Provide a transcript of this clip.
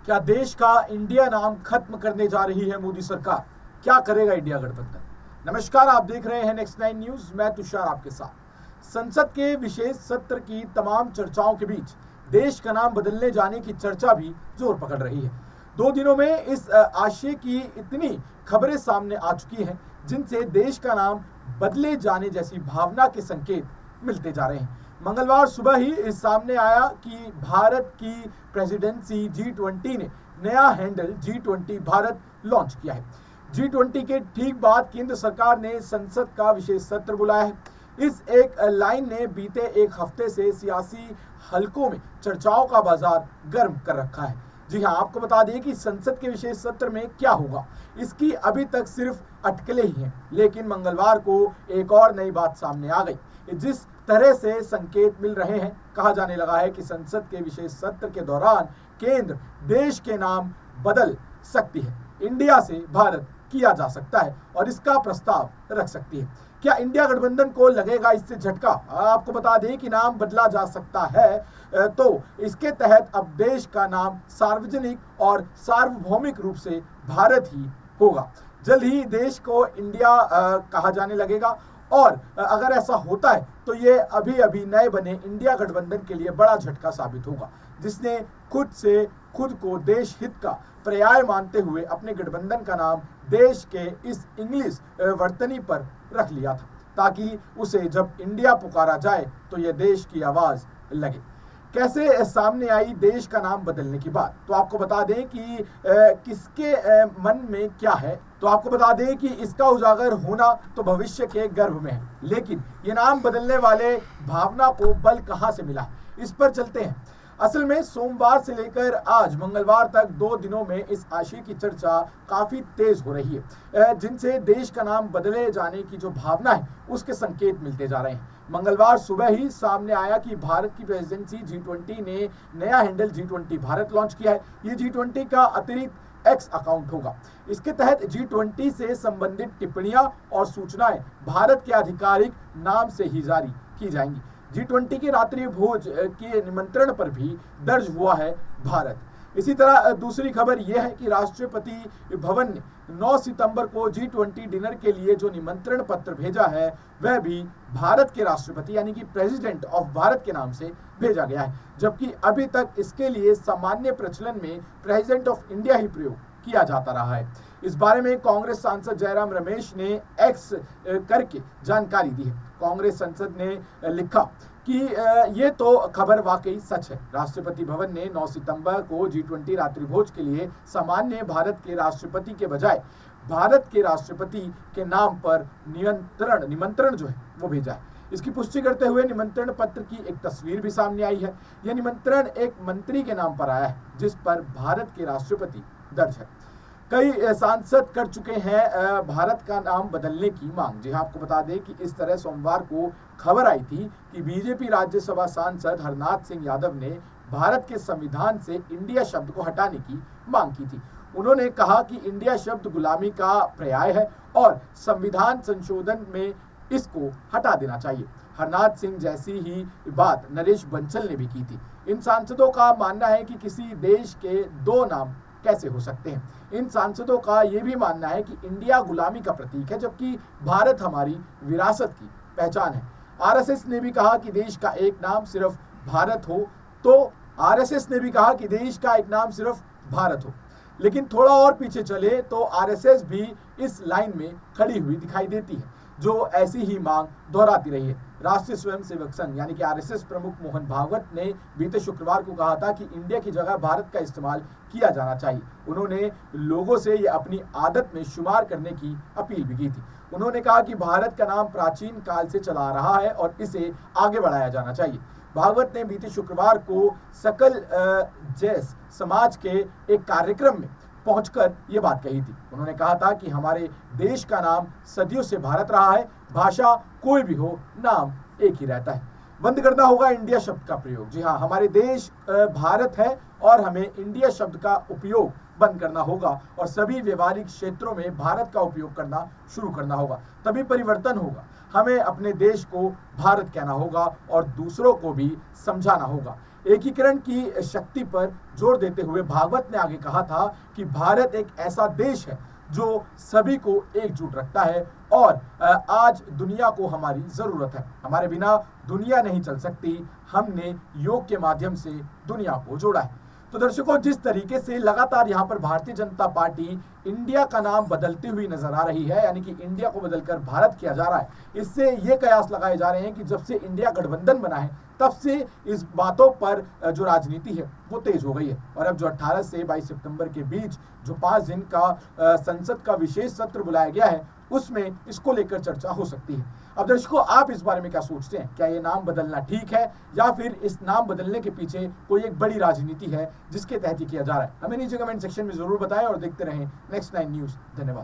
क्या देश का इंडिया नाम खत्म करने जा रही है मोदी सरकार? क्या करेगा इंडिया गठबंधन? नमस्कार, आप देख रहे हैं नेक्स्ट 9 न्यूज। मैं तुषार आपके साथ। संसद के विशेष सत्र की तमाम चर्चाओं के बीच देश का नाम बदलने जाने की चर्चा भी जोर पकड़ रही है। 2 दिनों में इस आशय की इतनी खबरें सामने आ चुकी हैं जिनसे देश का नाम बदले जाने जैसी भावना के संकेत मिलते जा रहे हैं। मंगलवार सुबह ही इस सामने आया कि भारत की प्रेसिडेंसी G20 ने नया हैंडल G20 भारत लॉन्च किया है। G20 के ठीक बाद केंद्र सरकार ने संसद का विशेष सत्र बुलाया है। इस एक लाइन ने बीते एक हफ्ते से सियासी हलकों में चर्चाओं का बाजार गर्म कर रखा है। जी हां, आपको बता दें कि संसद के विशेष सत्र में क्या होगा, इसकी अभी तक सिर्फ अटकलें ही हैं। लेकिन मंगलवार को एक और नई बात सामने आ गई। जिस तरह से संकेत मिल रहे हैं, कहा जाने लगा है कि संसद के विशेष सत्र के दौरान केंद्र देश के नाम बदल सकती है, इंडिया से भारत किया जा सकता है और इसका प्रस्ताव रख सकती है। क्या इंडिया गठबंधन को लगेगा इससे झटका? आपको बता दें कि नाम बदला जा सकता है तो इसके तहत अब देश का नाम सार्वजनिक और सार्वभौमिक रूप से भारत ही होगा। जल्द ही देश को इंडिया कहा जाने लगेगा और अगर ऐसा होता है तो ये अभी अभी नए बने इंडिया गठबंधन के लिए बड़ा झटका साबित होगा, जिसने खुद को देश हित का पर्याय मानते हुए अपने गठबंधन का नाम देश के इस इंग्लिश वर्तनी पर रख लिया था, ताकि उसे जब इंडिया पुकारा जाए तो यह देश की आवाज लगे। कैसे सामने आई देश का नाम बदलने की बात? तो आपको बता दें कि किसके मन में क्या है। तो आपको बता दें कि इसका उजागर होना तो भविष्य के गर्भ में है, लेकिन ये नाम बदलने वाले भावना को बल कहां से मिला, इस पर चलते हैं। असल में सोमवार से लेकर आज मंगलवार तक 2 दिनों में इस आशय की चर्चा काफी तेज हो रही है, जिनसे देश का नाम बदले जाने की जो भावना है उसके संकेत मिलते जा रहे हैं। मंगलवार सुबह ही सामने आया कि भारत की प्रेसिडेंसी G20 ने नया हैंडल G20 भारत लॉन्च किया है। ये G20 का अतिरिक्त एक्स अकाउंट होगा। इसके तहत G20 से संबंधित टिप्पणियां और सूचनाएं भारत के आधिकारिक नाम से ही जारी की जाएंगी। G20 के रात्रि भोज के निमंत्रण पर भी दर्ज हुआ है भारत। इसी तरह दूसरी खबर यह है कि राष्ट्रपति भवन ने 9 सितंबर को G20 डिनर के लिए जो निमंत्रण पत्र भेजा है वह भी भारत के राष्ट्रपति यानी कि प्रेसिडेंट ऑफ भारत के नाम से भेजा गया है, जबकि अभी तक इसके लिए सामान्य प्रचलन में प्रेसिडेंट ऑफ इंडिया ही प्रयोग किया जाता रहा है। इस बारे में कांग्रेस सांसद जयराम रमेश ने एक्स करके जानकारी दी है। कांग्रेस सांसद ने लिखा कि ये तो खबर वाकई सच है। राष्ट्रपति भवन ने 9 सितंबर को G20 रात्रि भोज के लिए सामान्य भारत के राष्ट्रपति के बजाय भारत के राष्ट्रपति के नाम पर निमंत्रण जो है वो भेजा है। इसकी पुष्टि करते हुए निमंत्रण पत्र की एक तस्वीर भी सामने आई है। यह निमंत्रण एक मंत्री के नाम पर आया है, जिस पर भारत के राष्ट्रपति दर्ज है। कई सांसद कर चुके हैं भारत का नाम बदलने की मांग। जी हाँ, आपको बता दें कि इस तरह सोमवार को खबर आई थी कि बीजेपी राज्यसभा सांसद हरनाथ सिंह यादव ने भारत के संविधान से इंडिया शब्द को हटाने की मांग की थी। उन्होंने कहा कि इंडिया शब्द गुलामी का पर्याय है और संविधान संशोधन में इसको हटा देना चाहिए। हरनाथ सिंह जैसी ही बात नरेश बंसल ने भी की थी। इन सांसदों का मानना है कि किसी देश के 2 नाम कैसे हो सकते हैं। इन सांसदों का यह भी मानना है कि इंडिया गुलामी का प्रतीक है, जबकि भारत हमारी विरासत की पहचान है। आरएसएस ने भी कहा कि देश का एक नाम सिर्फ भारत हो, तो आरएसएस ने भी कहा कि देश का एक नाम सिर्फ भारत हो। लेकिन थोड़ा और पीछे चले तो आरएसएस भी इस लाइन में खड़ी हुई दिखाई देती है, जो ऐसी ही मांग दोहराती रही है। राष्ट्रीय स्वयंसेवक संघ यानी कि आरएसएस प्रमुख मोहन भागवत ने बीते शुक्रवार को कहा था कि इंडिया की जगह भारत का इस्तेमाल किया जाना चाहिए। उन्होंने लोगों से ये अपनी आदत में शुमार करने की अपील भी की थी। उन्होंने कहा कि भारत का नाम प्राचीन काल से चला आ रहा है और इसे आगे बढ़ाया जाना चाहिए। भागवत ने बीते शुक्रवार को सकल जैस समाज के एक कार्यक्रम में पहुंचकर ये बात कही थी। उन्होंने कहा था कि हमारे देश का नाम सदियों से भारत रहा है, भाषा कोई भी हो, नाम एक ही रहता है। बंद करना होगा इंडिया शब्द का प्रयोग। जी हाँ, हमारे देश भारत है और हमें इंडिया शब्द का उपयोग बंद करना होगा और सभी व्यवहारिक क्षेत्रों में भारत का उपयोग करना शुरू करना होगा, तभी परिवर्तन होगा। हमें अपने देश को भारत कहना होगा और दूसरों को भी समझाना होगा। एकीकरण की शक्ति पर जोर देते हुए भागवत ने आगे कहा था कि भारत एक ऐसा देश है जो सभी को एकजुट रखता है और आज दुनिया को हमारी जरूरत है। हमारे बिना दुनिया नहीं चल सकती। हमने योग के माध्यम से दुनिया को जोड़ा है। तो दर्शकों, जिस तरीके से लगातार यहाँ पर भारतीय जनता पार्टी इंडिया का नाम बदलती हुई नजर आ रही है, यानी कि इंडिया को बदलकर भारत किया जा रहा है, इससे ये कयास लगाए जा रहे हैं कि जब से इंडिया गठबंधन बना है तब से इस बातों पर जो राजनीति है वो तेज हो गई है। और अब जो 18 से 22 सितंबर के बीच जो 5 दिन का संसद का विशेष सत्र बुलाया गया है, उसमें इसको लेकर चर्चा हो सकती है। अब दर्शकों, आप इस बारे में क्या सोचते हैं? क्या ये नाम बदलना ठीक है या फिर इस नाम बदलने के पीछे कोई एक बड़ी राजनीति है जिसके तहत किया जा रहा है? हमें नीचे कमेंट सेक्शन में जरूर बताएं और देखते रहें नेक्स्ट 9 न्यूज। धन्यवाद।